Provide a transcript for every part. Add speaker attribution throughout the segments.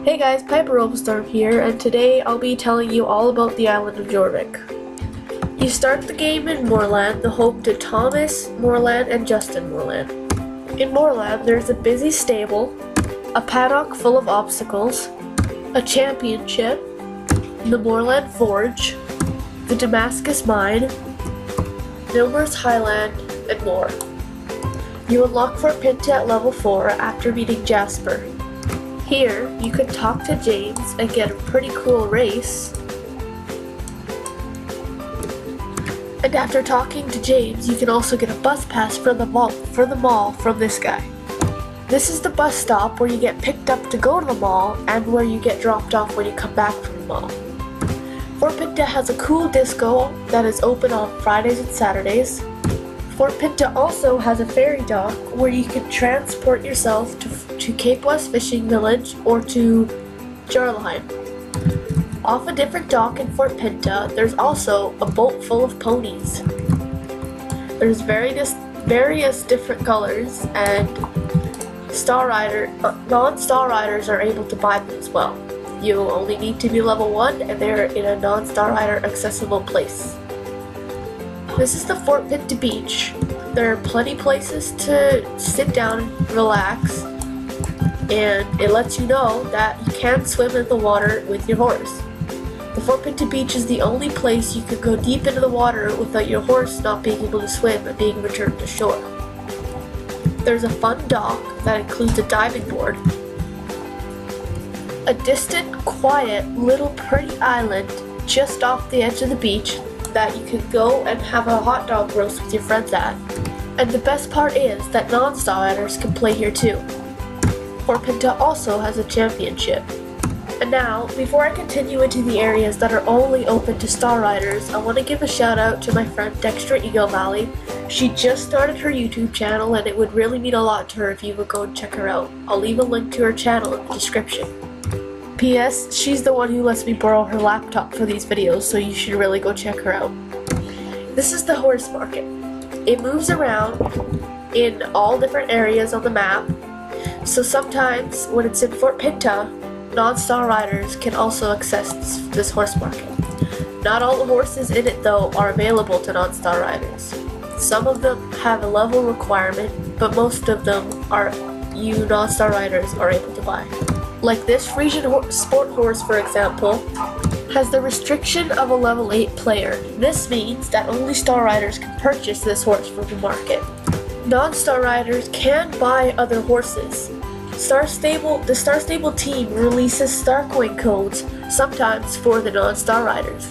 Speaker 1: Hey guys, Piper here, and today I'll be telling you all about the island of Jorvik. You start the game in Moorland, the home to Thomas Moorland and Justin Moorland. In Moorland, there's a busy stable, a paddock full of obstacles, a championship, the Moorland Forge, the Damascus Mine, Milmer's Highland, and more. You unlock Fort Pinta at level 4 after meeting Jasper. Here, you can talk to James and get a pretty cool race. And after talking to James, you can also get a bus pass for the mall from this guy. This is the bus stop where you get picked up to go to the mall and where you get dropped off when you come back from the mall. Fort Pinta has a cool disco that is open on Fridays and Saturdays. Fort Pinta also has a ferry dock where you can transport yourself to Cape West Fishing Village or to Jarlheim. Off a different dock in Fort Pinta, there's also a boat full of ponies. There's various different colors, and non-Star Riders are able to buy them as well. You only need to be level 1 and they're in a non-Star Rider accessible place. This is the Fort Pinta beach. There are plenty places to sit down and relax, and it lets you know that you can swim in the water with your horse. The Fort Pinta beach is the only place you can go deep into the water without your horse not being able to swim and being returned to shore. There's a fun dock that includes a diving board, a distant, quiet, little pretty island just off the edge of the beach that you can go and have a hot dog roast with your friends at. And the best part is that non-Star Riders can play here too. Fort Pinta also has a championship. And now, before I continue into the areas that are only open to Star Riders, I want to give a shout out to my friend Dextra Eagle Valley. She just started her YouTube channel and it would really mean a lot to her if you would go and check her out. I'll leave a link to her channel in the description. P.S. She's the one who lets me borrow her laptop for these videos, so you should really go check her out. This is the horse market. It moves around in all different areas on the map, so sometimes when it's in Fort Pinta, non-Star Riders can also access this horse market. Not all the horses in it though are available to non-Star Riders. Some of them have a level requirement, but most of them you non-Star Riders are able to buy. Like this Frisian sport horse, for example, has the restriction of a level 8 player. This means that only Star Riders can purchase this horse from the market. Non-Star Riders can buy other horses. The Star Stable team releases Star Coin codes, sometimes for the non-Star Riders.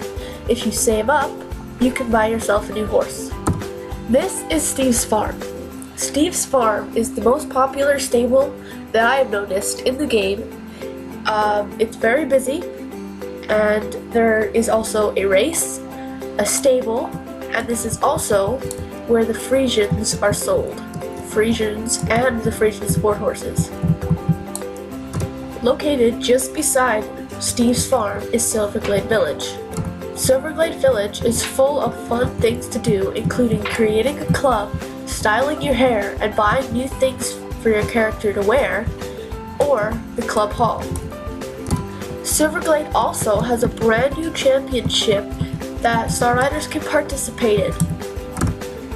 Speaker 1: If you save up, you can buy yourself a new horse. This is Steve's Farm. Steve's Farm is the most popular stable that I have noticed in the game. It's very busy, and there is also a race, a stable, and this is also where the Frisians are sold. Frisians and the Frisian sport horses. Located just beside Steve's Farm is Silverglade Village. Silverglade Village is full of fun things to do, including creating a club, styling your hair, and buying new things for your character to wear, or the club hall. Silverglade also has a brand new championship that Star Riders can participate in.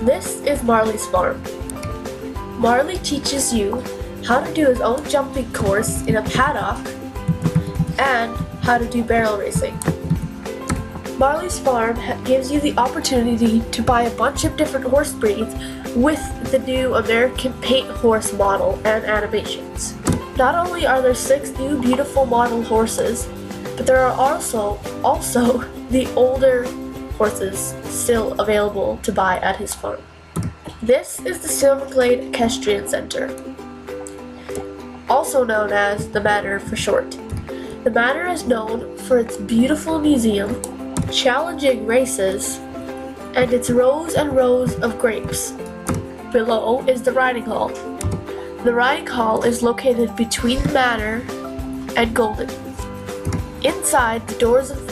Speaker 1: This is Marley's farm. Marley teaches you how to do his own jumping course in a paddock and how to do barrel racing. Marley's farm gives you the opportunity to buy a bunch of different horse breeds with the new American paint horse model and animations. Not only are there 6 new beautiful model horses, but there are also the older horses still available to buy at his farm. This is the Silverglade Equestrian Center, also known as the Manor for short. The Manor is known for its beautiful museum, challenging races, and its rows and rows of grapes. Below is the riding hall. The riding hall is located between the Manor and Golden. Inside the doors of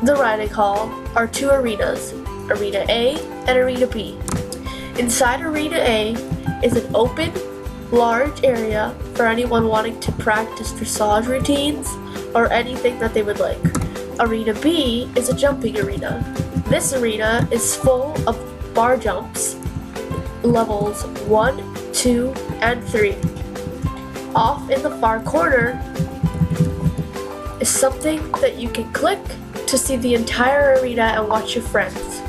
Speaker 1: the riding hall are 2 arenas, Arena A and Arena B. Inside Arena A is an open, large area for for anyone wanting to practice dressage routines or anything that they would like. Arena B is a jumping arena. This arena is full of bar jumps, levels 1, 2, and 3. Off in the far corner is something that you can click to see the entire arena and watch your friends.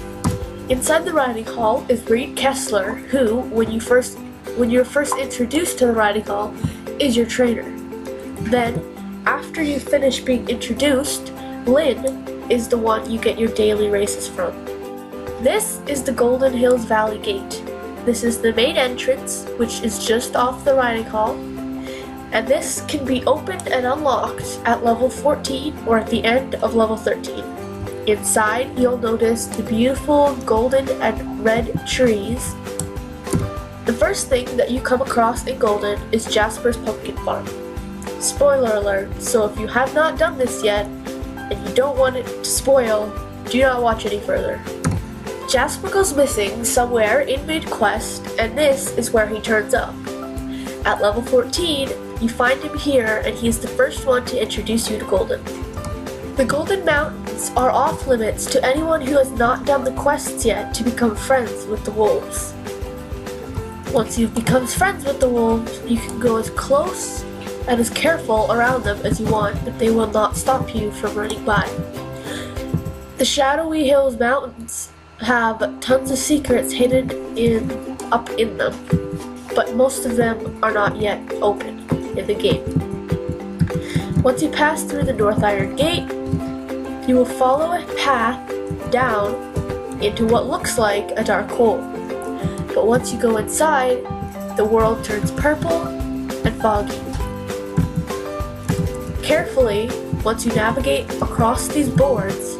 Speaker 1: Inside the riding hall is Reed Kessler, who, when you're first introduced to the riding hall, is your trainer. Then, after you finish being introduced, Lynn is the one you get your daily races from. This is the Golden Hills Valley Gate. This is the main entrance, which is just off the riding hall, and this can be opened and unlocked at level 14 or at the end of level 13. Inside, you'll notice the beautiful golden and red trees. The first thing that you come across in Golden is Jasper's Pumpkin Farm. Spoiler alert, so if you have not done this yet, and you don't want it to spoil, do not watch any further. Jasper goes missing somewhere in mid-quest, and this is where he turns up. At level 14, you find him here, and he is the first one to introduce you to Golden. The Golden Mountains are off limits to anyone who has not done the quests yet to become friends with the wolves. Once you've become friends with the wolves, you can go as close and as careful around them as you want, but they will not stop you from running by. The Shadowy Hills Mountains have tons of secrets hidden up in them, but most of them are not yet open in the game. Once you pass through the North Iron Gate, you will follow a path down into what looks like a dark hole. But once you go inside, the world turns purple and foggy. Carefully, once you navigate across these boards,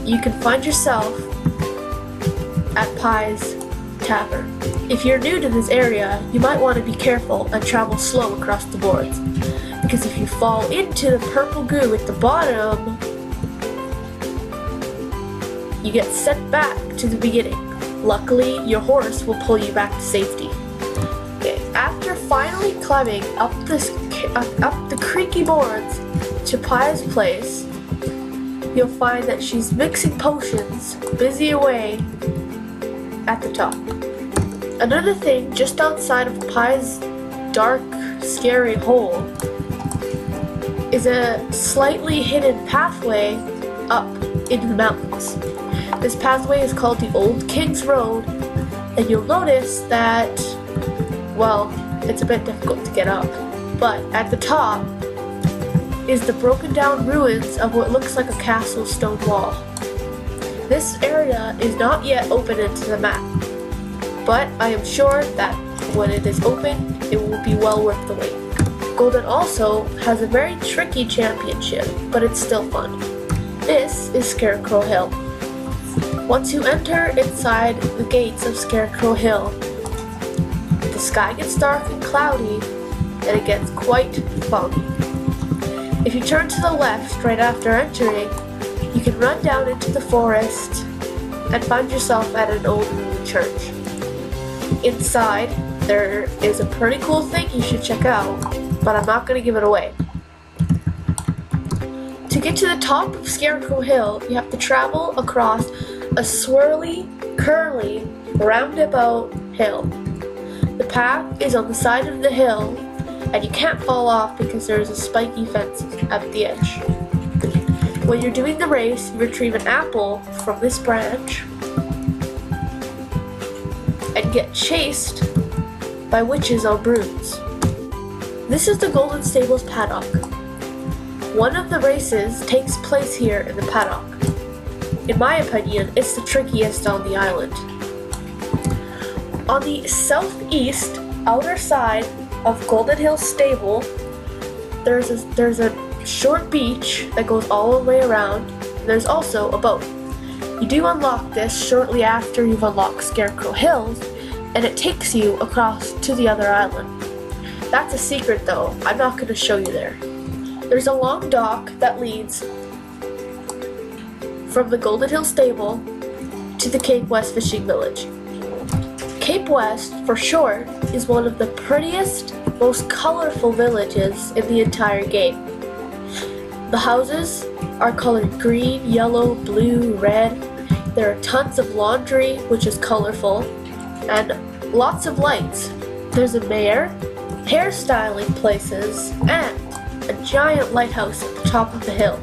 Speaker 1: you can find yourself at Pie's Tavern. If you're new to this area, you might want to be careful and travel slow across the boards, because if you fall into the purple goo at the bottom, you get sent back to the beginning. Luckily, your horse will pull you back to safety. Okay, after finally climbing up the creaky boards to Pie's place, you'll find that she's mixing potions, busy away at the top. Another thing, just outside of Pie's dark, scary hole, is a slightly hidden pathway up into the mountains. This pathway is called the Old King's Road, and you'll notice that, well, it's a bit difficult to get up, but at the top is the broken down ruins of what looks like a castle stone wall. This area is not yet open into the map, but I am sure that when it is open, it will be well worth the wait. Golden also has a very tricky championship, but it's still fun. This is Scarecrow Hill. Once you enter inside the gates of Scarecrow Hill, the sky gets dark and cloudy, and it gets quite foggy. If you turn to the left right after entering, you can run down into the forest and find yourself at an old ruined church. Inside, there is a pretty cool thing you should check out, but I'm not going to give it away. To get to the top of Scarecrow Hill, you have to travel across a swirly, curly, roundabout hill. The path is on the side of the hill, and you can't fall off because there is a spiky fence at the edge. When you're doing the race, you retrieve an apple from this branch and get chased by witches on brooms. This is the Golden Stables paddock. One of the races takes place here in the paddock. In my opinion, it's the trickiest on the island. On the southeast outer side of Golden Hill Stable, there's a short beach that goes all the way around. There's also a boat. You do unlock this shortly after you've unlocked Scarecrow Hills, and it takes you across to the other island. That's a secret though, I'm not going to show you there. There's a long dock that leads from the Golden Hill Stable to the Cape West Fishing Village. Cape West, for short, is one of the prettiest, most colorful villages in the entire game. The houses are colored green, yellow, blue, red. There are tons of laundry, which is colorful, and lots of lights. There's a mayor, hairstyling places, and a giant lighthouse at the top of the hill.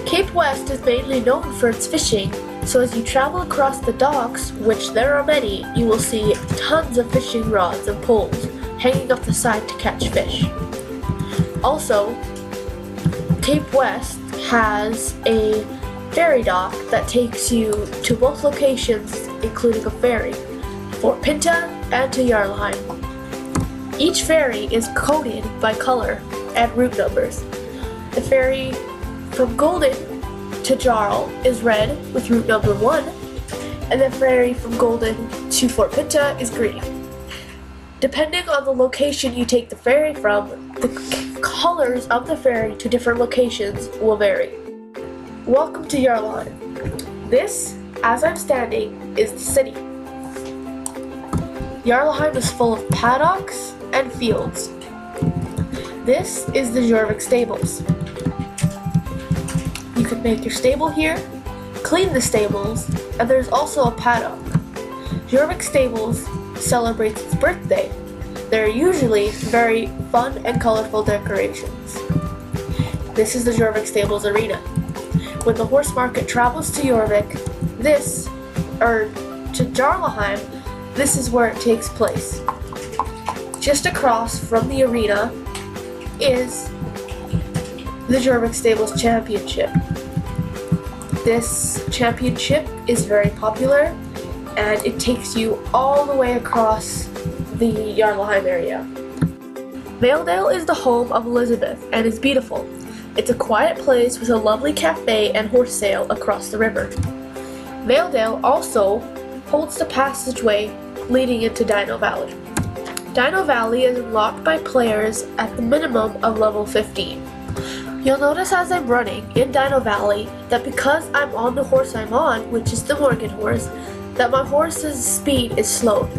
Speaker 1: Cape West is mainly known for its fishing, so as you travel across the docks, which there are many, you will see tons of fishing rods and poles hanging up the side to catch fish. Also, Cape West has a ferry dock that takes you to both locations, including a ferry, Fort Pinta and to Jarlheim. Each ferry is coded by color and route numbers. The ferry from Golden to Jarl is red with route number 1, and the ferry from Golden to Fort Pinta is green. Depending on the location you take the ferry from, the colors of the ferry to different locations will vary. Welcome to Jarlheim. This, as I'm standing, is the city. Jarlheim is full of paddocks and fields. This is the Jorvik stables. You can make your stable here, clean the stables, and there's also a paddock. Jorvik stables celebrates its birthday. There are usually very fun and colorful decorations. This is the Jorvik stables arena. When the horse market travels to Jorvik, to Jarlheim, this is where it takes place. Just across from the arena is the Jorvik Stables Championship. This championship is very popular, and it takes you all the way across the Jarlheim area. Valedale is the home of Elizabeth and is beautiful. It's a quiet place with a lovely cafe and horse sale across the river. Valedale also holds the passageway leading into Dino Valley. Dino Valley is unlocked by players at the minimum of level 15. You'll notice as I'm running in Dino Valley that because I'm on the horse I'm on, which is the Morgan horse, that my horse's speed is slowed.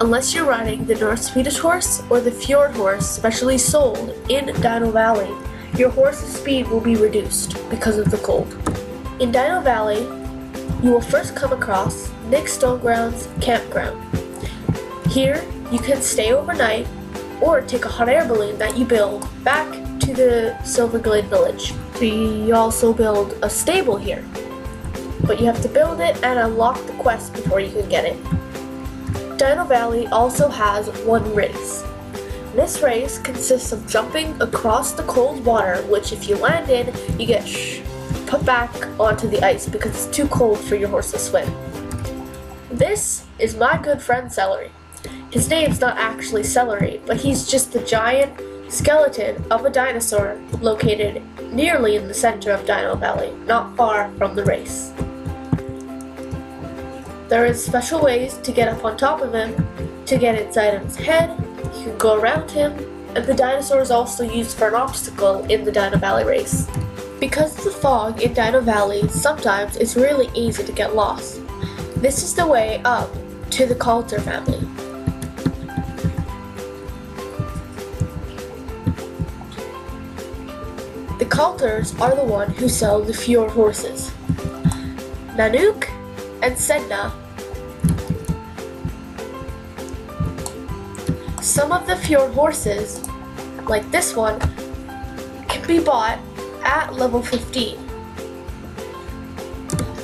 Speaker 1: Unless you're riding the North Swedish horse or the Fjord horse specially sold in Dino Valley, your horse's speed will be reduced because of the cold. In Dino Valley, you will first come across Nick Stoneground's campground. Here, you can stay overnight or take a hot air balloon that you build back to the Silverglade village. We also build a stable here, but you have to build it and unlock the quest before you can get it. Dino Valley also has one race. This race consists of jumping across the cold water, which if you land in, you get put back onto the ice because it's too cold for your horse to swim. This is my good friend Celery. His name's not actually Celery, but he's just the giant skeleton of a dinosaur located nearly in the center of Dino Valley, not far from the race. There is special ways to get up on top of him, to get inside of his head. You can go around him, and the dinosaur is also used for an obstacle in the Dino Valley race. Because of the fog in Dino Valley, sometimes it's really easy to get lost. This is the way up to the Coulter family. The Coulters are the one who sell the Fjord horses. Nanook and Sedna. Some of the Fjord horses, like this one, can be bought at level 15.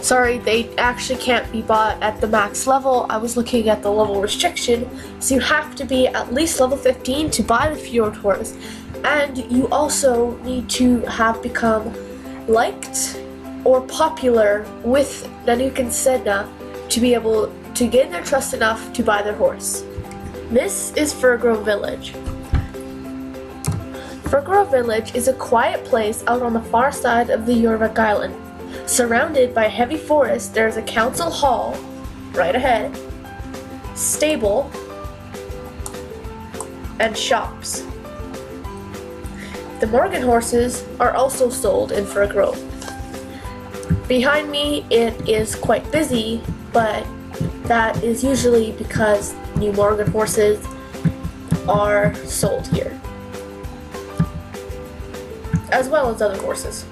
Speaker 1: Sorry, they actually can't be bought at the max level. I was looking at the level restriction, so you have to be at least level 15 to buy the Fjord horse, and you also need to have become liked or popular with Nanook and Sedna to be able to gain their trust enough to buy their horse. This is Firgrove Village. Firgrove Village is a quiet place out on the far side of the Jorvik Island. Surrounded by heavy forest, there is a council hall right ahead, stable, and shops. The Morgan horses are also sold in Firgrove. Behind me it is quite busy, but that is usually because New Morgan horses are sold here, as well as other horses.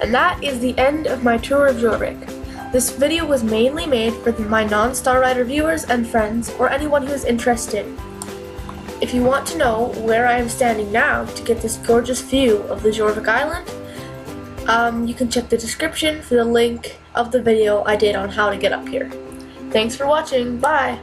Speaker 1: And that is the end of my tour of Jorvik. This video was mainly made for my non-Star Rider viewers and friends, or anyone who is interested. If you want to know where I am standing now to get this gorgeous view of the Jorvik Island, you can check the description for the link of the video I did on how to get up here. Thanks for watching, bye!